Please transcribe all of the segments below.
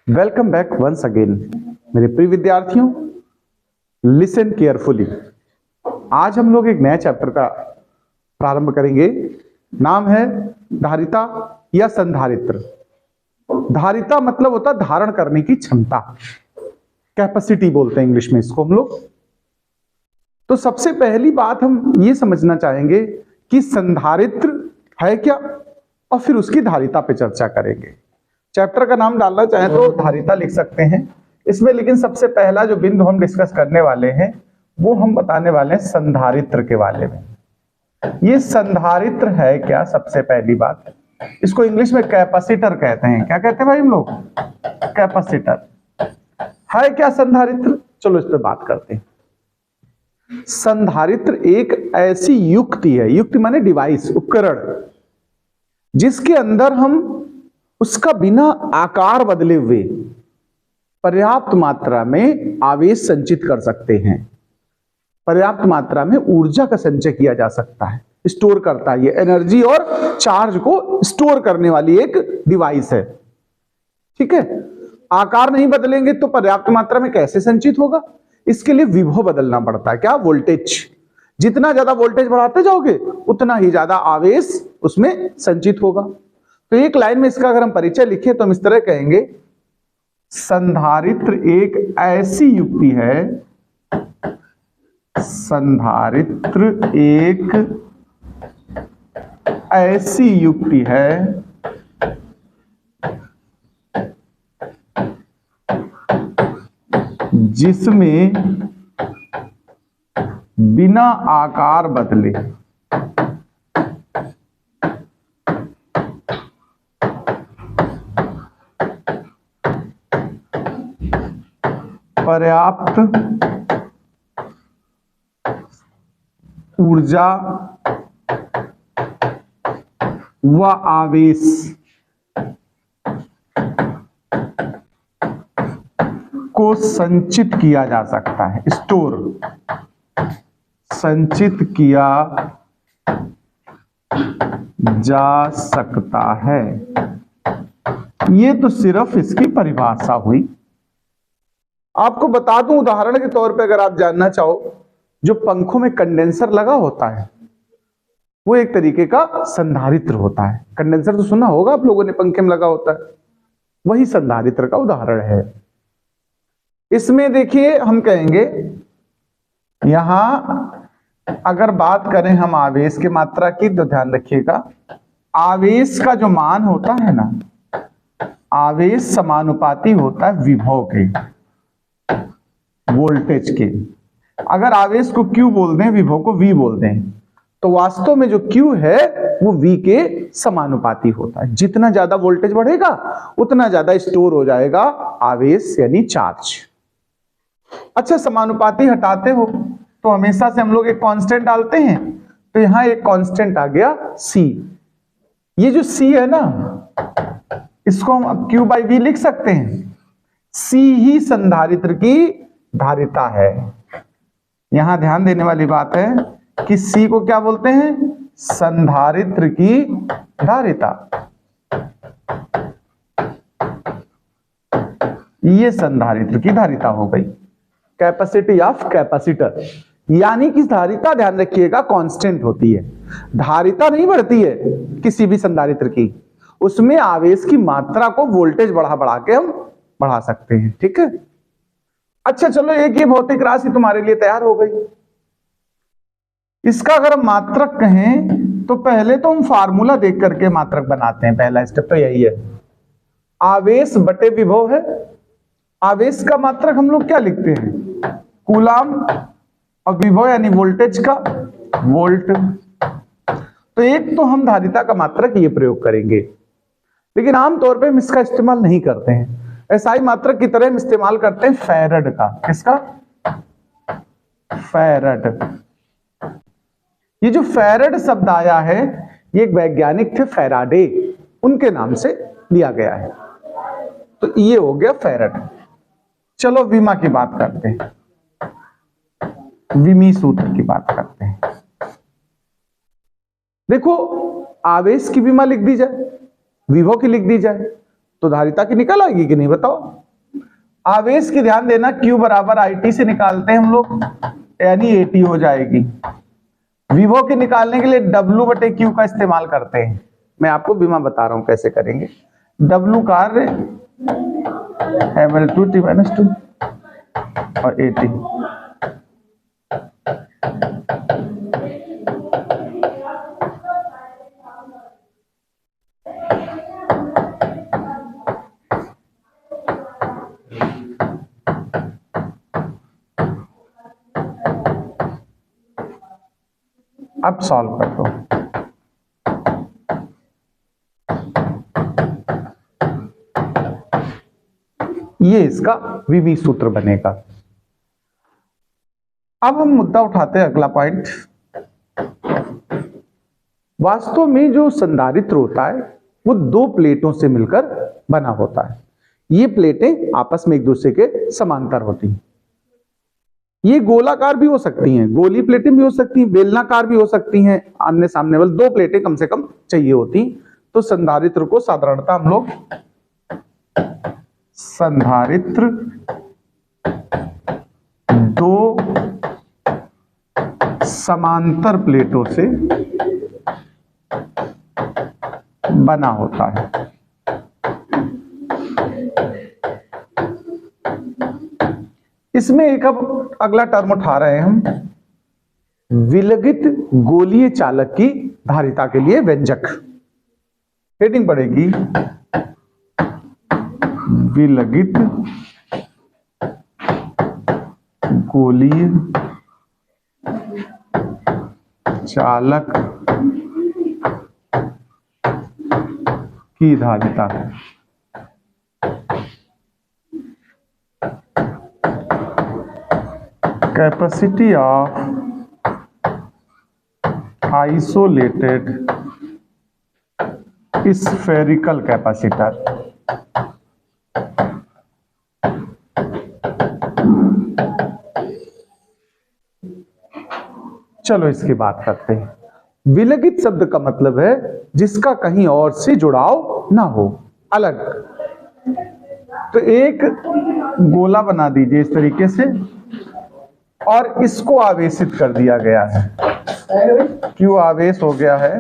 Welcome back once again मेरे प्रिय विद्यार्थियों। Listen carefully. आज हम लोग एक नया चैप्टर का प्रारंभ करेंगे। नाम है धारिता या संधारित्र। धारिता मतलब होता है धारण करने की क्षमता, कैपेसिटी बोलते हैं इंग्लिश में इसको हम लोग। तो सबसे पहली बात हम ये समझना चाहेंगे कि संधारित्र है क्या, और फिर उसकी धारिता पे चर्चा करेंगे। चैप्टर का नाम डालना चाहें तो धारिता लिख सकते हैं इसमें, लेकिन सबसे पहला जो बिंदु हम डिस्कस करने वाले हैं वो हम बताने वाले हैं संधारित्र के बारे में। ये संधारित्र है क्या, सबसे पहली बात। इसको इंग्लिश में कैपेसिटर कहते हैं। क्या कहते हैं भाई हम लोग? कैपेसिटर। है क्या संधारित्र? चलो इस पे बात करते हैं। संधारित्र एक ऐसी युक्ति है, युक्ति माने डिवाइस, उपकरण, जिसके अंदर हम उसका बिना आकार बदले हुए पर्याप्त मात्रा में आवेश संचित कर सकते हैं। पर्याप्त मात्रा में ऊर्जा का संचय किया जा सकता है, स्टोर करता है। ये एनर्जी और चार्ज को स्टोर करने वाली एक डिवाइस है। ठीक है, आकार नहीं बदलेंगे तो पर्याप्त मात्रा में कैसे संचित होगा? इसके लिए विभव बदलना पड़ता है। क्या? वोल्टेज। जितना ज्यादा वोल्टेज बढ़ाते जाओगे उतना ही ज्यादा आवेश उसमें संचित होगा। तो एक लाइन में इसका अगर हम परिचय लिखें तो हम इस तरह कहेंगे, संधारित्र एक ऐसी युक्ति है, संधारित्र एक ऐसी युक्ति है जिसमें बिना आकार बदले पर्याप्त ऊर्जा व आवेश को संचित किया जा सकता है। स्टोर, संचित किया जा सकता है। ये तो सिर्फ इसकी परिभाषा हुई। आपको बता दूं उदाहरण के तौर पे, अगर आप जानना चाहो, जो पंखों में कंडेंसर लगा होता है वो एक तरीके का संधारित्र होता है। कंडेंसर तो सुना होगा आप लोगों ने, पंखे में लगा होता है, वही संधारित्र का उदाहरण है। इसमें देखिए हम कहेंगे, यहां अगर बात करें हम आवेश की मात्रा की तो ध्यान रखिएगा, आवेश का जो मान होता है ना, आवेश समानुपाती होता है विभव के, वोल्टेज के। अगर आवेश को Q बोल दें, विभव को V बोल दें, तो वास्तव में जो Q है वो V के समानुपाती होता है। जितना ज्यादा वोल्टेज बढ़ेगा उतना ज्यादा स्टोर हो जाएगा आवेश यानी चार्ज। अच्छा, समानुपाती हटाते हो तो हमेशा से हम लोग एक कांस्टेंट डालते हैं, तो यहां एक कांस्टेंट आ गया C। ये जो C है ना, इसको हम अब Q बाई V लिख सकते हैं। C ही संधारित्र की धारिता है। यहां ध्यान देने वाली बात है कि C को क्या बोलते हैं? संधारित्र की धारिता। ये संधारित्र की धारिता हो गई, कैपेसिटी ऑफ कैपेसिटर। यानी कि धारिता, ध्यान रखिएगा, कांस्टेंट होती है। धारिता नहीं बढ़ती है किसी भी संधारित्र की, उसमें आवेश की मात्रा को वोल्टेज बढ़ा बढ़ा के हम बढ़ा सकते हैं। ठीक है, अच्छा चलो, एक ये भौतिक राशि तुम्हारे लिए तैयार हो गई। इसका अगर हम मात्रक कहें तो पहले तो हम फार्मूला देख करके मात्रक बनाते हैं। पहला स्टेप तो यही है, आवेश बटे विभव है। आवेश का मात्रक हम लोग क्या लिखते हैं? कूलाम, और विभव यानी वोल्टेज का वोल्ट। तो एक तो हम धारिता का मात्रक ये प्रयोग करेंगे, लेकिन आमतौर पर हम इसका इस्तेमाल नहीं करते हैं। एसआई मात्रक की तरह हम इस्तेमाल करते हैं फैरड का। किसका? फैरड। ये जो फैरड शब्द आया है, ये एक वैज्ञानिक थे फैराडे, उनके नाम से लिया गया है। तो ये हो गया फैरड। चलो विमा की बात करते हैं, विमी सूत्र की बात करते हैं। देखो, आवेश की विमा लिख दी जाए, विभव की लिख दी जाए, तो धारिता की निकल आएगी कि नहीं बताओ। आवेश की ध्यान देना, Q बराबर IT से निकालते हैं हम लोग, यानी AT हो जाएगी। विभव के निकालने के लिए W बटे Q का इस्तेमाल करते हैं। मैं आपको बीमा बता रहा हूं कैसे करेंगे। W कार्य mL2T-2 और AT। अब सॉल्व कर दो। ये इसका VV सूत्र बनेगा। अब हम मुद्दा उठाते हैं अगला पॉइंट। वास्तव में जो संधारित्र होता है वो दो प्लेटों से मिलकर बना होता है। ये प्लेटें आपस में एक दूसरे के समांतर होती हैं। ये गोलाकार भी हो सकती हैं, गोली प्लेटें भी हो सकती हैं, बेलनाकार भी हो सकती हैं, आमने सामने वाली दो प्लेटें कम से कम चाहिए होती। तो संधारित्र को साधारणतः हम लोग संधारित्र दो समांतर प्लेटों से बना होता है। इसमें एक अब अगला टर्म उठा रहे हैं हम, विलगित गोलीय चालक की धारिता के लिए व्यंजक। हेडिंग पड़ेगी विलगित गोलीय चालक की धारिता। Capacity of isolated spherical capacitor. चलो इसकी बात करते हैं। विलगित शब्द का मतलब है जिसका कहीं और से जुड़ाव ना हो, अलग। तो एक गोला बना दीजिए इस तरीके से और इसको आवेशित कर दिया गया है। Q आवेश हो गया है,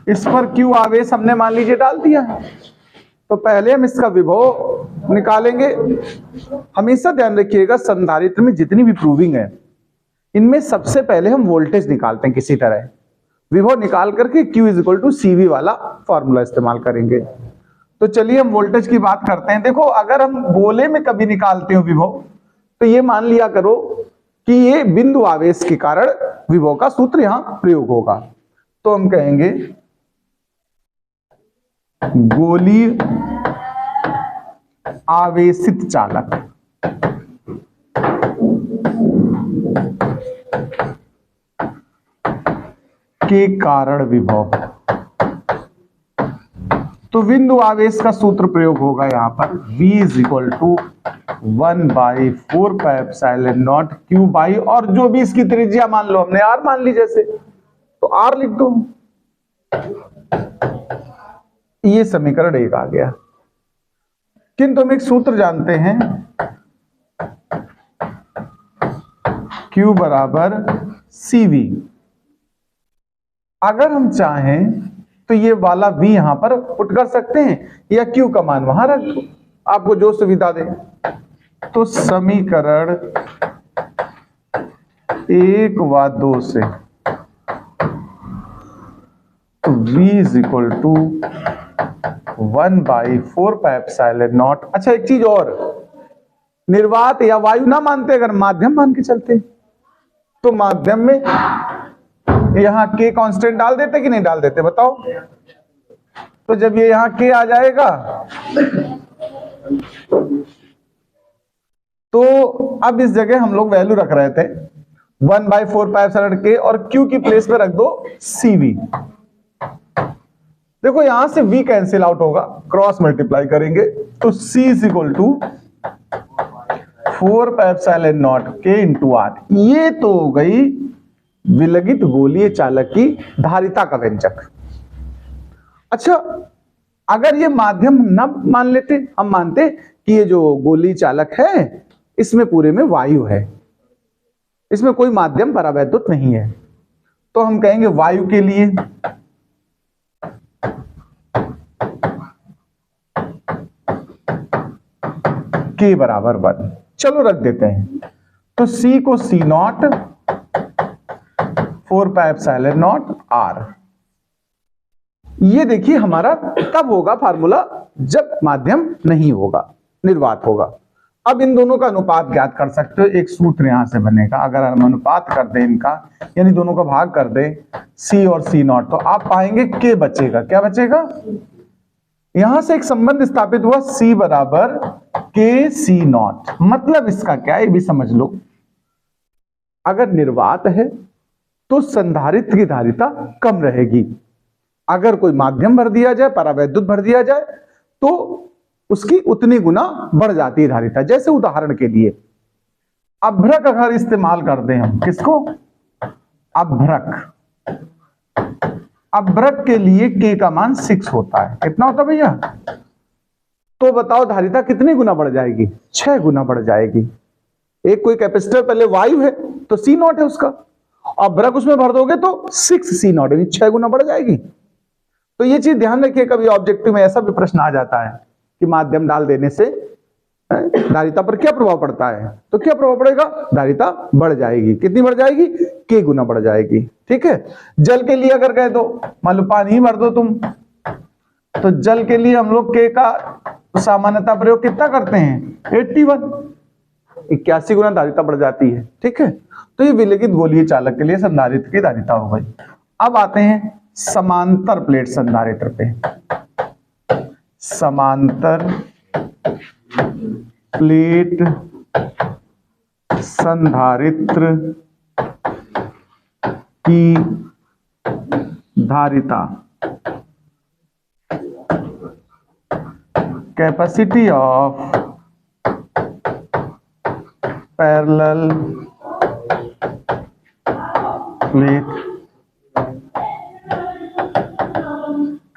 इस पर Q आवेश हमने मान लीजिए डाल दिया है। तो पहले हम इसका विभव निकालेंगे। हमेशा ध्यान रखिएगा संधारित्र में जितनी भी प्रूविंग है इनमें सबसे पहले हम वोल्टेज निकालते हैं किसी तरह, विभव निकाल करके Q = CV वाला फॉर्मूला इस्तेमाल करेंगे। तो चलिए हम वोल्टेज की बात करते हैं। देखो अगर हम गोले में कभी निकालते हो विभव तो ये मान लिया करो कि ये बिंदु आवेश के कारण विभव का सूत्र यहां प्रयोग होगा। तो हम कहेंगे गोलीय आवेशित चालक के कारण विभव। तो बिंदु आवेश का सूत्र प्रयोग होगा यहां पर V = 1/4πε0 Q/, और जो भी इसकी त्रिज्या मान लो, हमने R मान ली जैसे, तो R लिख दो। ये समीकरण 1 आ गया। किंतु हम एक सूत्र जानते हैं, Q = CV। अगर हम चाहें तो ये वाला V यहां पर पुट कर सकते हैं या Q का मान वहां रख दो, आपको जो सुविधा दे। तो समीकरण 1 व 2 से V = 1/4πε0। अच्छा एक चीज और, निर्वात या वायु ना मानते, अगर माध्यम मान के चलते तो माध्यम में यहां K कांस्टेंट डाल देते कि नहीं डाल देते बताओ। तो जब ये यहां K आ जाएगा तो अब इस जगह हम लोग वैल्यू रख रहे थे 1/4πε और Q की प्लेस में रख दो CV। देखो यहां से V कैंसिल आउट होगा, क्रॉस मल्टीप्लाई करेंगे तो C = 4πε0 K × R। ये तो हो गई विलगित गोलीय चालक की धारिता का व्यंजक। अच्छा, अगर ये माध्यम न मान लेते, हम मानते कि ये जो गोली चालक है इसमें पूरे में वायु है, इसमें कोई माध्यम परावैद्युत नहीं है, तो हम कहेंगे वायु के लिए K बराबर 1। चलो रख देते हैं, तो C को C0 4πε0 R। ये देखिए हमारा तब होगा फार्मूला जब माध्यम नहीं होगा, निर्वात होगा। अब इन दोनों का अनुपात ज्ञात कर सकते हो, एक सूत्र यहां से बनेगा। अगर हम अनुपात कर दें इनका, यानी दोनों का भाग कर दें C और C0, तो आप पाएंगे K बचेगा। क्या बचेगा? यहां से एक संबंध स्थापित हुआ, C बराबर K C0। मतलब इसका क्या है ये भी समझ लो। अगर निर्वात है तो संधारित्र की धारिता कम रहेगी। अगर कोई माध्यम भर दिया जाए, परावैद्युत भर दिया जाए, तो उसकी उतनी गुना बढ़ जाती है धारिता। जैसे उदाहरण के लिए अभ्रक अगर इस्तेमाल कर दें हम, किसको? अभ्रक। अभ्रक के लिए K का मान 6 होता है। कितना होता है भैया? तो बताओ धारिता कितनी गुना बढ़ जाएगी? 6 गुना बढ़ जाएगी। एक कोई कैपेसिटर पहले वायु है तो C0 है उसका, अभ्रक उसमें भर दोगे तो 6 C0 यानी 6 गुना बढ़ जाएगी। तो ये चीज ध्यान रखिए, कभी ऑब्जेक्टिव में ऐसा भी प्रश्न आ जाता है कि माध्यम डाल देने से धारिता पर क्या प्रभाव पड़ता है, तो क्या प्रभाव पड़ेगा? धारिता बढ़ जाएगी। कितनी बढ़ जाएगी? K गुना बढ़ जाएगी। ठीक है। जल के लिए अगर कह दो, मान लो पानी भर दो तुम, तो जल के लिए हम लोग K का सामान्यता प्रयोग कितना करते हैं? 81, 81 गुना धारिता बढ़ जाती है। ठीक है। तो ये विलगित गोलीय चालक के लिए संधारित्र की धारिता हो गई। अब आते हैं समांतर प्लेट संधारित्र पे। समांतर प्लेट संधारित्र की धारिता, capacity of parallel plate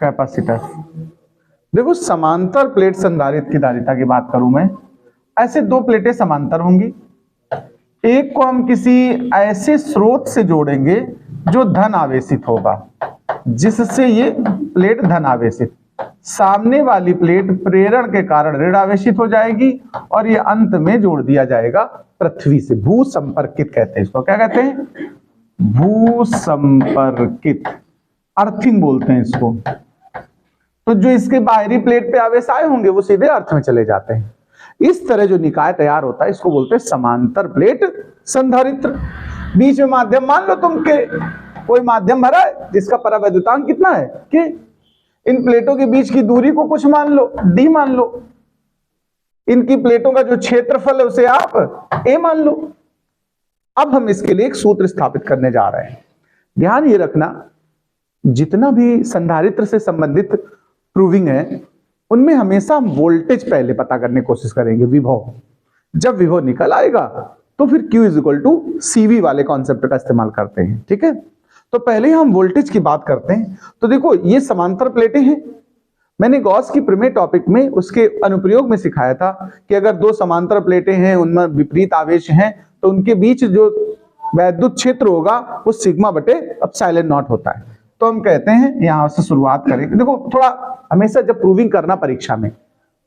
capacitor. देखो समांतर प्लेट संधारित्र की धारिता की बात करूं मैं, ऐसे दो प्लेटें समांतर होंगी। एक को हम किसी ऐसे स्रोत से जोड़ेंगे जो धन आवेशित होगा, जिससे ये प्लेट धन आवेशित, सामने वाली प्लेट प्रेरण के कारण ऋण आवेशित हो जाएगी और ये अंत में जोड़ दिया जाएगा पृथ्वी से। भू संपर्कित कहते हैं इसको। क्या कहते हैं? भू संपर्कित, अर्थिंग बोलते हैं इसको। तो जो इसके बाहरी प्लेट पे आवेश आए होंगे वो सीधे अर्थ में चले जाते हैं। इस तरह जो निकाय तैयार होता है इसको बोलते हैं समांतर प्लेट संधारित्र। बीच में माध्यम मान लो तुम के, कोई माध्यम भरा है जिसका परावैद्युतांक कितना है? कि इन प्लेटों के बीच की दूरी को कुछ मान लो, d मान लो। इनकी प्लेटों का जो क्षेत्रफल है उसे आप a मान लो। अब हम इसके लिए एक सूत्र स्थापित करने जा रहे हैं। ध्यान ये रखना, जितना भी संधारित्र से संबंधित प्रूविंग है उनमें हमेशा हम वोल्टेज पहले पता करने की कोशिश करेंगे, विभव। जब विभव निकल आएगा तो फिर Q = CV वाले कॉन्सेप्ट का इस्तेमाल करते हैं। ठीक है। तो पहले हम वोल्टेज की बात करते हैं। तो देखो ये समांतर प्लेटें हैं। मैंने गॉस की प्रमेय टॉपिक में उसके अनुप्रयोग में सिखाया था कि अगर दो समांतर प्लेटें हैं, उनमें विपरीत आवेश हैं, तो उनके बीच जो वैद्युत क्षेत्र होगा वो σ/ε0 होता है। तो हम कहते हैं, यहां से शुरुआत करेंगे। देखो थोड़ा हमेशा जब प्रूविंग करना परीक्षा में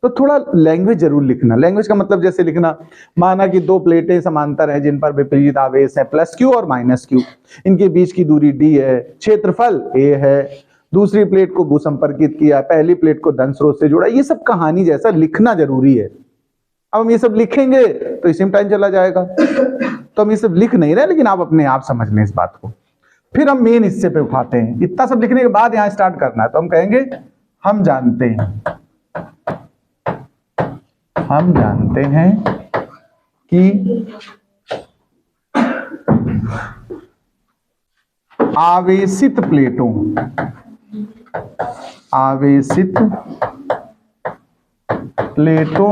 तो थोड़ा लैंग्वेज जरूर लिखना। लैंग्वेज का मतलब जैसे लिखना, माना कि दो प्लेटें समांतर हैं जिन पर विपरीत आवेश है +Q और -Q, इनके बीच की दूरी d है, क्षेत्रफल a है, दूसरी प्लेट को भूसंपर्कित किया, पहली प्लेट को धन स्रोत से जोड़ा। ये सब कहानी जैसा लिखना जरूरी है। अब हम ये सब लिखेंगे तो इसी में टाइम चला जाएगा, तो हम ये सब लिख नहीं रहे, लेकिन आप अपने आप समझ लें इस बात को। फिर हम मेन हिस्से पे उठाते हैं। इतना सब लिखने के बाद यहां स्टार्ट करना है। तो हम कहेंगे हम जानते हैं कि आवेशित प्लेटों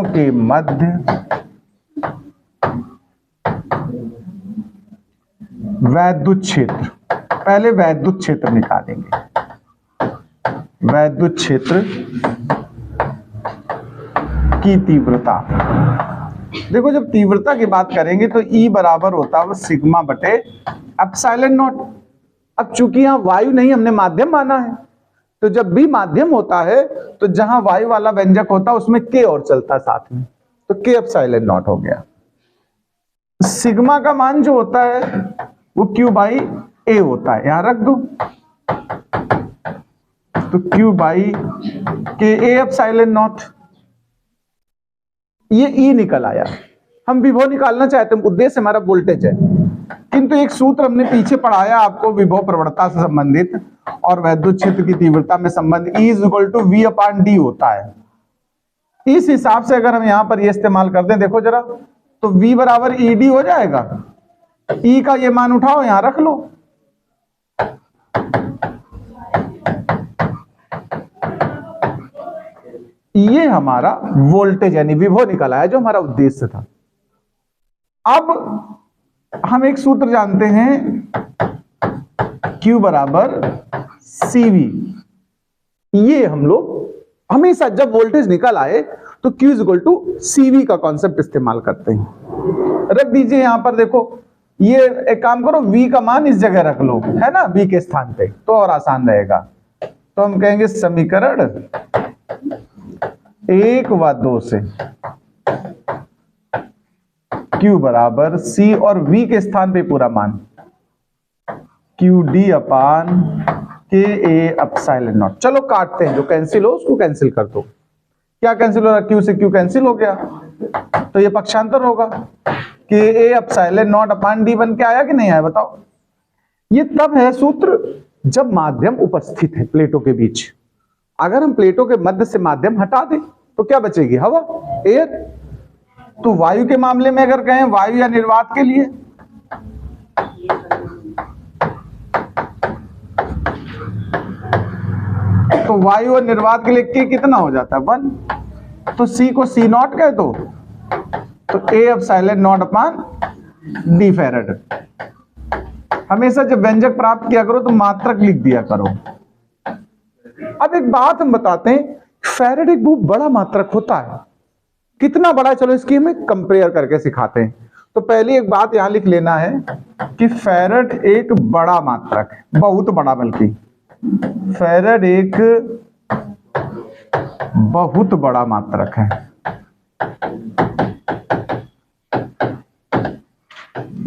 के मध्य वैद्युत क्षेत्र, पहले वैद्युत क्षेत्र निकालेंगे। वैद्युत क्षेत्र की तीव्रता। देखो जब तीव्रता की बात करेंगे तो E बराबर होता है सिग्मा बटे एप्सिलॉन नॉट। अब चूंकि यहां वायु नहीं, हमने माध्यम माना है, तो जब भी माध्यम होता है तो जहां वायु वाला व्यंजक होता है उसमें K और चलता है साथ में, तो K एप्सिलॉन नॉट हो गया। सिग्मा का मान जो होता है वो Q बाई A होता है, यहां रख दो, तो Q by K A epsilon not. ये E निकल आया। हम विभव निकालना चाहते हैं, उद्देश्य हमारा वोल्टेज है, किंतु एक सूत्र हमने पीछे पढ़ाया आपको विभव प्रवणता से संबंधित और वैद्युत क्षेत्र की तीव्रता में संबंध E is equal to V upon D होता है। इस हिसाब से अगर हम यहां पर ये इस्तेमाल कर दें, देखो जरा, तो V बराबर ED हो जाएगा। E का ये मान उठाओ, यहां रख लो, ये हमारा वोल्टेज यानी विभव निकल आया जो हमारा उद्देश्य था। अब हम एक सूत्र जानते हैं Q बराबर CV। ये हम लोग हमेशा जब वोल्टेज निकल आए तो Q is equal to CV का कॉन्सेप्ट इस्तेमाल करते हैं। रख दीजिए यहां पर, देखो ये एक काम करो, V का मान इस जगह रख लो, है ना, V के स्थान पे, तो और आसान रहेगा। तो हम कहेंगे समीकरण 1 व 2 से Q बराबर C और V के स्थान पे पूरा मान QD upon KA epsilon not. चलो काटते हैं, जो कैंसिल हो उसको कैंसिल कर दो। क्या कैंसिल हो रहा है? Q से Q कैंसिल हो गया, तो ये पक्षांतर होगा, KA एप्सिलॉन नॉट अपान D बन के आया कि नहीं आया बताओ। ये तब है सूत्र जब माध्यम उपस्थित है प्लेटों के बीच। अगर हम प्लेटों के मध्य से माध्यम हटा दें तो क्या बचेगी? हवा, एयर। तो वायु के मामले में अगर कहें वायु या निर्वात के लिए, तो वायु और निर्वात के लिए K कितना हो जाता है? 1। तो C को C नॉट कह दो, तो A epsilon naught upon D farad. हमेशा जब व्यंजक प्राप्त किया करो तो मात्रक लिख दिया करो। अब एक बात हम बताते हैं, फैरेड एक बहुत बड़ा मात्रक होता है। कितना बड़ा है चलो इसकी हमें कंपेयर करके सिखाते हैं। तो पहली एक बात यहां लिख लेना है कि फैरेड एक बड़ा मात्रक है, बहुत बड़ा, बल्कि फैरेड एक बहुत बड़ा मात्रक है।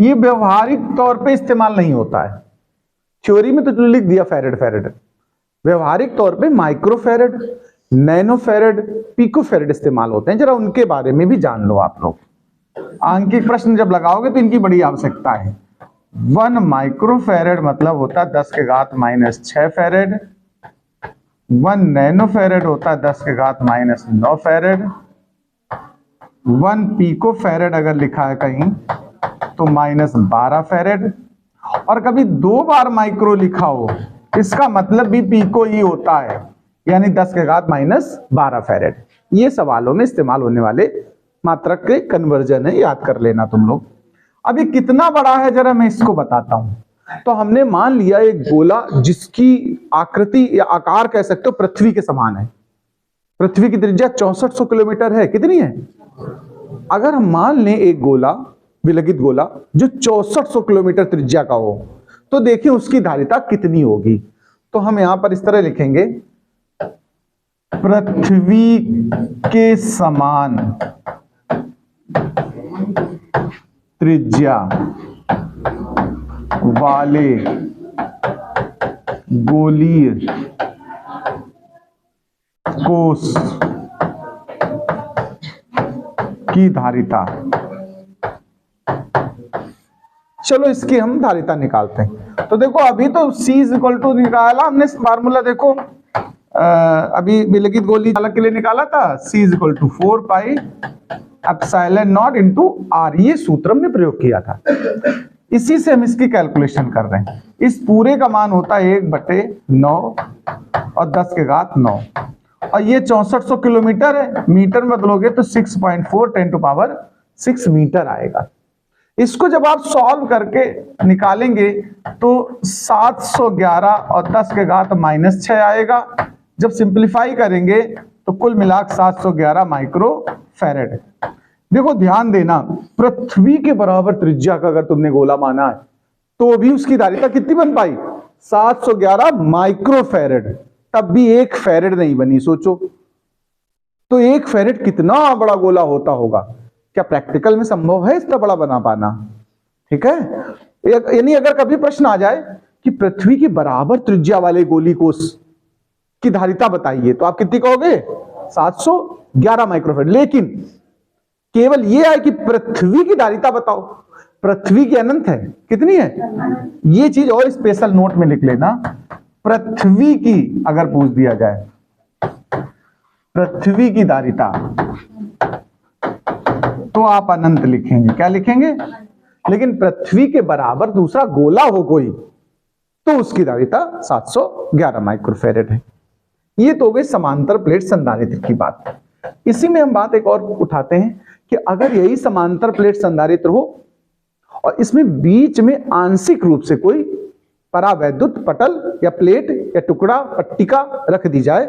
ये व्यवहारिक तौर पे इस्तेमाल नहीं होता है, थ्योरी में तो लिख दिया फैरेड फैरेड, व्यवहारिक तौर पे माइक्रोफैरेड, नैनोफैरेड, पिकोफैरेड इस्तेमाल होते हैं। जरा उनके बारे में भी जान लो आप लोग। आंकिक प्रश्न जब लगाओगे तो इनकी बड़ी आवश्यकता है। 1 माइक्रोफैरेड मतलब होता है 10 के घात -6 फैरेड। 1 नैनोफैरेड होता है 10 के घात -9 फैरेड। 1 पिकोफैरेड अगर लिखा है कहीं तो -12 फैरेड। और कभी 2 बार माइक्रो लिखा हो इसका मतलब भी पिको ही होता है, यानी 10 के घात -12 फैरेड। ये सवालों में इस्तेमाल होने वाले मात्रक के कन्वर्जन है, याद कर लेना तुम लोग। अब ये कितना बड़ा है जरा मैं इसको बताता हूं। तो हमने मान लिया एक गोला जिसकी आकृति या आकार कह सकते हो पृथ्वी के समान है। पृथ्वी की त्रिज्या 6400 किलोमीटर है। कितनी है? अगर हम मान लें एक गोला, विलगित गोला जो 6400 किलोमीटर त्रिज्या का हो, तो देखिए उसकी धारिता कितनी होगी। तो हम यहां पर इस तरह लिखेंगे, पृथ्वी के समान त्रिज्या वाले गोलीय कोश की धारिता। चलो इसकी हम धारिता निकालते हैं। तो देखो अभी तो C इज इक्वल टू निकाला हमने फार्मूला, देखो अभी विलगित गोली चालक के लिए निकाला था, C is equal to 4 pi epsilon not into R। ये सूत्र हमने प्रयोग किया था, इसी से हम इसकी कैलकुलेशन कर रहे हैं। इस पूरे का मान होता है 1/9 और 10 के घात 9, और ये 6400 किलोमीटर है, मीटर में बदलोगे तो 6.4 10 टू पावर 6 मीटर आएगा। इसको जब आप सॉल्व करके निकालेंगे तो 711 और 10 के घात -6 आएगा, जब सिंप्लीफाई करेंगे तो कुल मिलाकर 711 माइक्रो फैरेड। देखो ध्यान देना, पृथ्वी के बराबर त्रिज्या का अगर तुमने गोला माना है तो भी उसकी धारिता कितनी बन पाई? 711 माइक्रो फैरेड। तब भी 1 फैरेड नहीं बनी। सोचो तो 1 फैरेड कितना बड़ा गोला होता होगा। क्या प्रैक्टिकल में संभव है इतना बड़ा बना पाना? ठीक है, यानी अगर कभी प्रश्न आ जाए कि पृथ्वी के बराबर त्रिज्या वाले गोली कोष की धारिता बताइए तो आप कितनी कहोगे? 711 माइक्रोफैरेड। लेकिन केवल यह है कि पृथ्वी की धारिता बताओ। पृथ्वी की अनंत है, कितनी है? ये चीज और स्पेशल नोट में लिख लेना। पृथ्वी की अगर पूछ दिया जाए, पृथ्वी की धारिता, तो आप अनंत लिखेंगे। क्या लिखेंगे? लेकिन पृथ्वी के बराबर दूसरा गोला हो कोई तो उसकी धारिता 711 माइक्रोफैरेड है। ये तो हो गई समांतर प्लेट संधारित्र की बात। इसी में हम बात एक और उठाते हैं कि अगर यही समांतर प्लेट संधारित्र हो और इसमें बीच में आंशिक रूप से कोई परावैद्युत पटल या प्लेट या टुकड़ा पट्टिका रख दी जाए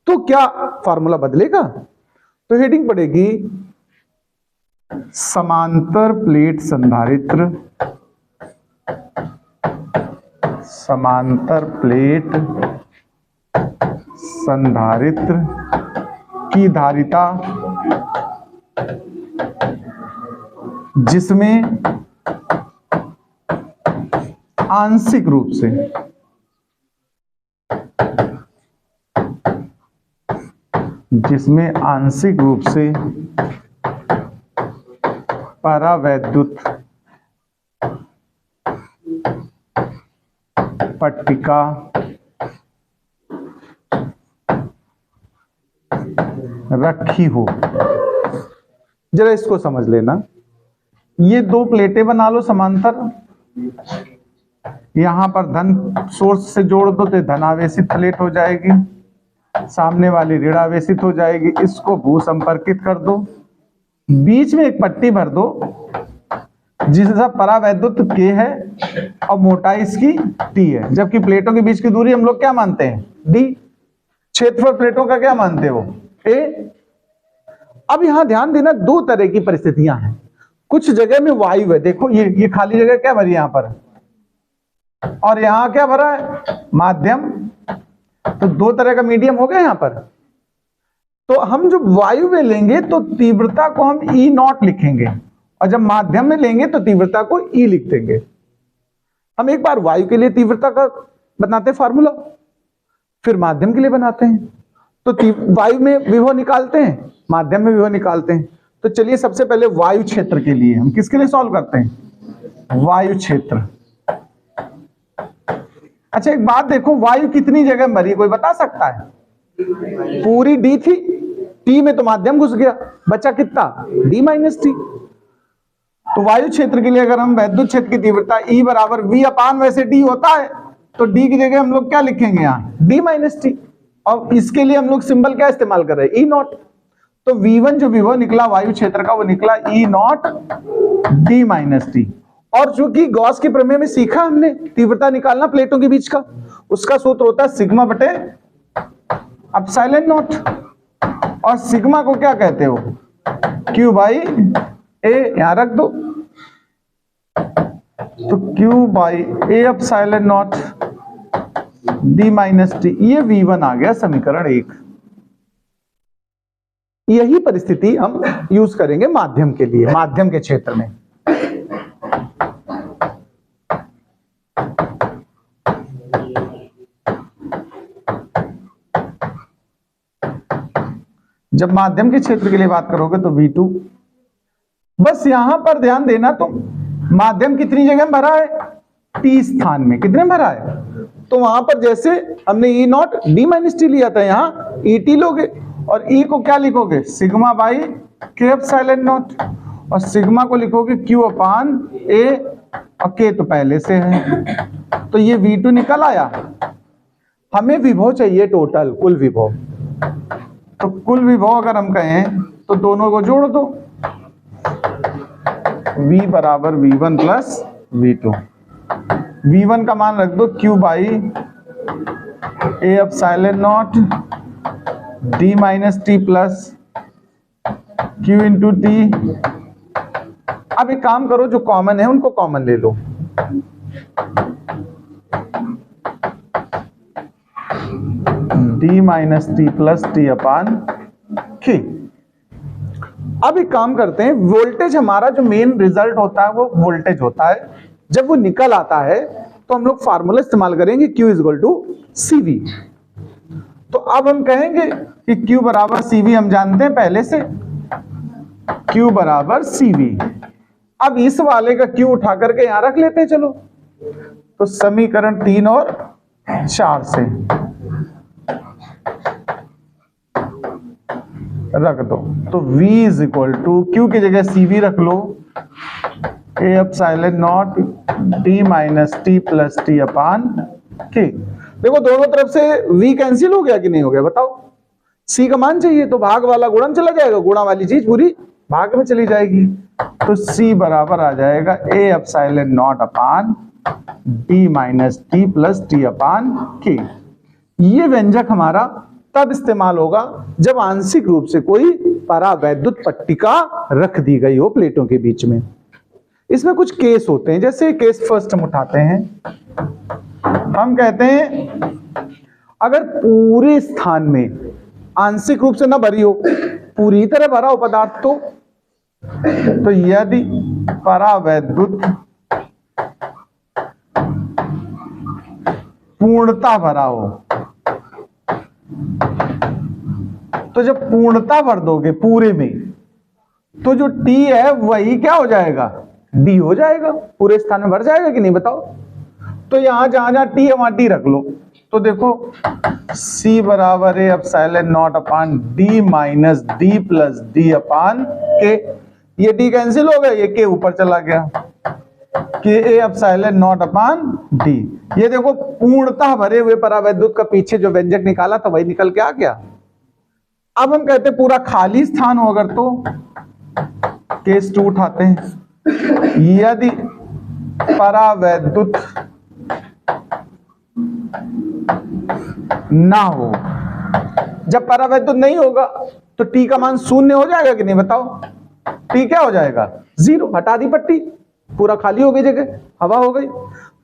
तो क्या फार्मूला बदलेगा? तो हेडिंग पड़ेगी समांतर प्लेट संधारित्र, समांतर प्लेट संधारित्र की धारिता जिसमें आंशिक रूप से परावैद्युत पट्टिका रखी हो। जरा इसको समझ लेना। ये 2 प्लेटें बना लो समांतर, यहां पर धन सोर्स से जोड़ दो तो धनावेशित प्लेट हो जाएगी, सामने वाली ऋणावेशित हो जाएगी। इसको भू संपर्कित कर दो, बीच में एक पट्टी भर दो जिसका परावैद्युत K है और मोटाई इसकी T है। जबकि प्लेटों के बीच की दूरी हम लोग क्या मानते हैं? D। क्षेत्रफल प्लेटों का क्या मानते हो? A। अब यहां ध्यान देना, 2 तरह की परिस्थितियां हैं। कुछ जगह में वायु है, देखो ये खाली जगह क्या भरी यहां पर, और यहां क्या भरा है? माध्यम। तो 2 तरह का मीडियम हो गया यहां पर। तो हम जब वायु में लेंगे तो तीव्रता को हम E0 लिखेंगे और जब माध्यम में लेंगे तो तीव्रता को E लिख देंगे। हम एक बार वायु के लिए तीव्रता का बनाते हैं फार्मूला, फिर माध्यम के लिए बनाते हैं। तो वायु में विभव निकालते हैं, माध्यम में विभव निकालते हैं। तो चलिए सबसे पहले वायु क्षेत्र के लिए हम किसके लिए सॉल्व करते हैं? वायु क्षेत्र। अच्छा एक बात देखो, वायु कितनी जगह में भरी कोई बता सकता है? पूरी D थी, T में तो माध्यम घुस गया, बचा कितना? D minus T। तो वायु क्षेत्र के लिए अगर हम वैद्युत क्षेत्र की तीव्रता E बराबर V अपान वैसे D होता है तो D की जगह हम लोग क्या लिखेंगे? यहाँ D माइनस T। और इसके लिए हम लोग सिंबल क्या इस्तेमाल कर रहे हैं? E0। तो V1 जो विभव निकला वायु क्षेत्र का वो निकला E0 D माइनस T। और चूंकि गॉस के प्रमेय में सीखा हमने तीव्रता निकालना प्लेटों के बीच का, उसका सूत्र होता है सिग्मा बटे एप्सिलॉन नॉट। और सिग्मा को क्या कहते हो? Q by A। यहां रख दो तो Q by A epsilon not D minus T। ये V1 आ गया समीकरण 1। यही परिस्थिति हम यूज करेंगे माध्यम के लिए, माध्यम के क्षेत्र में। जब माध्यम के क्षेत्र के लिए बात करोगे तो V2। बस यहां पर ध्यान देना, तो माध्यम कितनी जगह में भरा है? T स्थान में। कितने में भरा है? तो वहां पर जैसे हमने E0 D माइनस T लिया था, यहां ET लोगे और E को क्या लिखोगे? Sigma by K epsilon not. और सिग्मा को लिखोगे Q अपान A और K तो पहले से है। तो ये V2 निकल आया। हमें विभव चाहिए टोटल, कुल विभव। तो कुल विभव अगर हम कहें तो दोनों को जोड़ दो, V बराबर V1 प्लस V2। V1 का मान रख दो Q by A epsilon naught D minus T plus Q into T. अब एक काम करो, जो कॉमन है उनको कॉमन ले लो। D minus T plus T upon के। अब एक काम करते हैं, वोल्टेज हमारा जो मेन रिजल्ट होता है वो वोल्टेज होता है। जब वो निकल आता है तो हम लोग फार्मूला इस्तेमाल करेंगे Q is equal to CV। तो अब हम कहेंगे कि Q बराबर CV हम जानते हैं पहले से, Q बराबर CV। अब इस वाले का Q उठा करके यहां रख लेते हैं। चलो, तो समीकरण 3 और 4 से रख दो। तो V is equal to Q की जगह CV रख लो, A epsilon naught D minus T plus T upon के। देखो दोनों तरफ से V कैंसिल हो गया कि नहीं हो गया, बताओ। C का मान चाहिए तो भाग वाला गुणन चला जाएगा, गुणा वाली चीज पूरी भाग में चली जाएगी। तो C बराबर आ जाएगा A epsilon naught upon D minus T plus T upon के। ये व्यंजक हमारा तब इस्तेमाल होगा जब आंशिक रूप से कोई परावैद्युत पट्टिका रख दी गई हो प्लेटों के बीच में। इसमें कुछ केस होते हैं, जैसे केस फर्स्ट हम उठाते हैं। हम कहते हैं अगर पूरे स्थान में आंशिक रूप से ना भरी हो, पूरी तरह भरा हो पदार्थ, तो यदि परावैद्युत पूर्णता भरा हो, तो जब पूर्णता भर दोगे पूरे में, तो जो T है वही क्या हो जाएगा, D हो जाएगा, पूरे स्थान में भर जाएगा कि नहीं, बताओ। तो यहां जहां जहां T है वहां T रख लो। तो देखो C बराबर है एप्सिलॉन नॉट अपान D minus D plus D अपान के। ये D कैंसिल हो गया, ये K ऊपर चला गया, के ए एप्सिलॉन नॉट अपान D। ये देखो पूर्णतः भरे हुए परावैद्युत का पीछे जो व्यंजक निकाला था वही निकल के आ गया। अब हम कहते हैं पूरा खाली स्थान हो अगर, तो केस 2 उठाते हैं। यदि परावैद्युत ना हो, जब परावैद्युत नहीं होगा तो T का मान 0 हो जाएगा कि नहीं, बताओ। T क्या हो जाएगा, 0। हटा दी पट्टी, पूरा खाली हो गई जगह, हवा हो गई।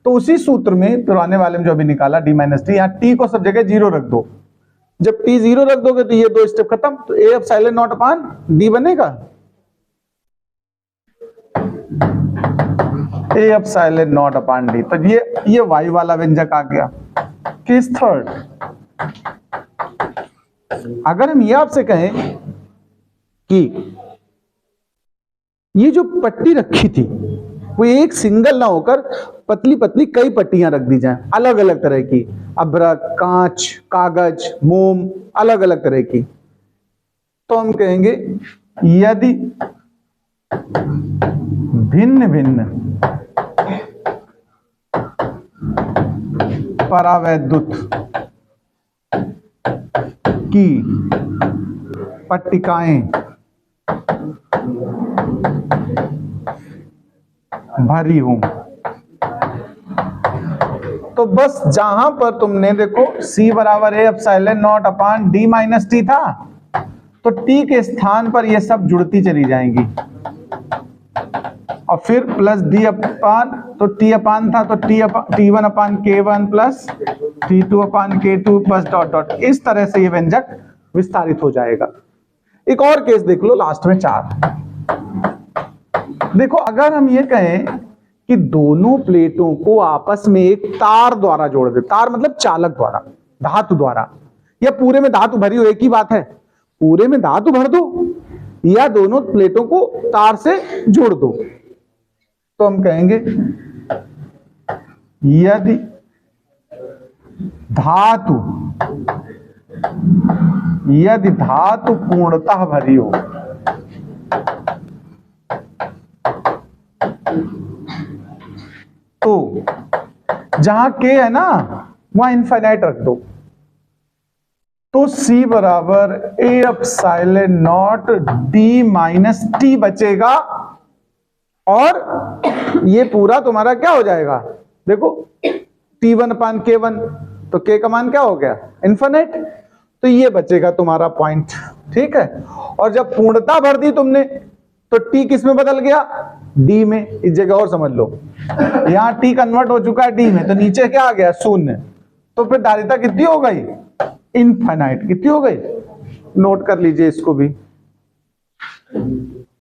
तो उसी सूत्र में पुराने वाले में जो अभी निकाला D माइनस टी, यहाँ T को सब जगह 0 रख दो। जब T 0 रख दोगे तो ये 2 स्टेप खत्म, तो ए एप्सिलॉन नॉट अपान D बनेगा, ए एप्सिलॉन नॉट अपान D। तो ये वाई वाला व्यंजक आ गया। केस थर्ड, अगर हम ये आपसे कहें कि ये जो पट्टी रखी थी वो एक सिंगल ना होकर पतली पतली कई पट्टियां रख दी जाएं, अलग अलग तरह की, अभ्रक, कांच, कागज, मोम, अलग अलग तरह की, तो हम कहेंगे यदि भिन्न भिन्न परावैद्युत की पट्टिकाएं भरी हूं, तो बस जहां पर तुमने देखो C बराबर है एप्सिलॉन नॉट अपान D माइनस टी था, तो T के स्थान पर ये सब जुड़ती चली जाएंगी, और फिर प्लस D अपान, तो T अपान था तो T1 अपान K1 प्लस T2 अपान K2 प्लस डॉट डॉट, इस तरह से ये व्यंजक विस्तारित हो जाएगा। एक और केस देख लो लास्ट में 4। देखो अगर हम ये कहें कि दोनों प्लेटों को आपस में एक तार द्वारा जोड़ दे, तार मतलब चालक द्वारा, धातु द्वारा, या पूरे में धातु भरी हो, एक ही बात है, पूरे में धातु भर दो या दोनों प्लेटों को तार से जोड़ दो, तो हम कहेंगे यदि धातु पूर्णतः भरी हो, तो जहां K है ना वहां इनफाइनाइट रख दो, तो C बराबर ए epsilon not D minus T बचेगा, और ये पूरा तुम्हारा क्या हो जाएगा, देखो T1 अपान K1 तो k का मान क्या हो गया, इन्फिनिट। तो ये बचेगा तुम्हारा पॉइंट, ठीक है। और जब पूर्णता भर दी तुमने तो t किस में बदल गया, d में। इस जगह और समझ लो, यहां t कन्वर्ट हो चुका है d में, तो नीचे क्या आ गया, शून्य। तो फिर धारिता कितनी हो गई, इनफाइनाइट। कितनी हो गई, नोट कर लीजिए इसको भी।